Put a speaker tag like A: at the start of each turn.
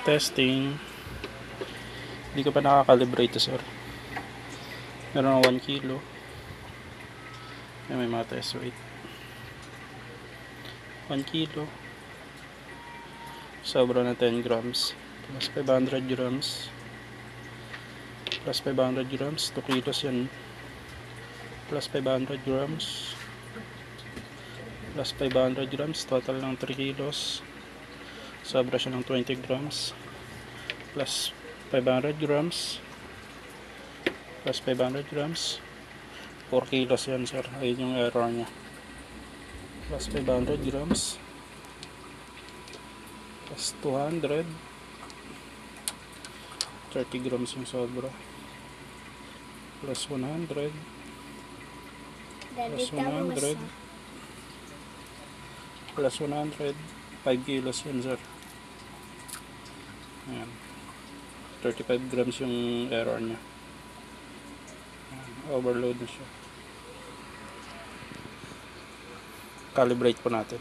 A: Testing. Hindi ko pa nakakalibrate to, sir. Meron ng 1 kilo. May mga test weight. 1 kilo. Sobra na 10 grams. Plus 500 grams. Plus 500 grams. 2 kilos yan. Plus 500 grams. Plus 500 grams. Total ng 3 kilos. Sobra siya ng 20 grams. Plus 500 grams. Plus 500 grams. 4 kilos yan, sir. Ayun yung error nya. Plus 500 grams. Plus 200. 30 grams yung sobra. Plus 100. Plus 100. Plus 100. 5 kilos yan, sir. Ayan. 35 grams yung error nya. Overload na siya. Calibrate po natin.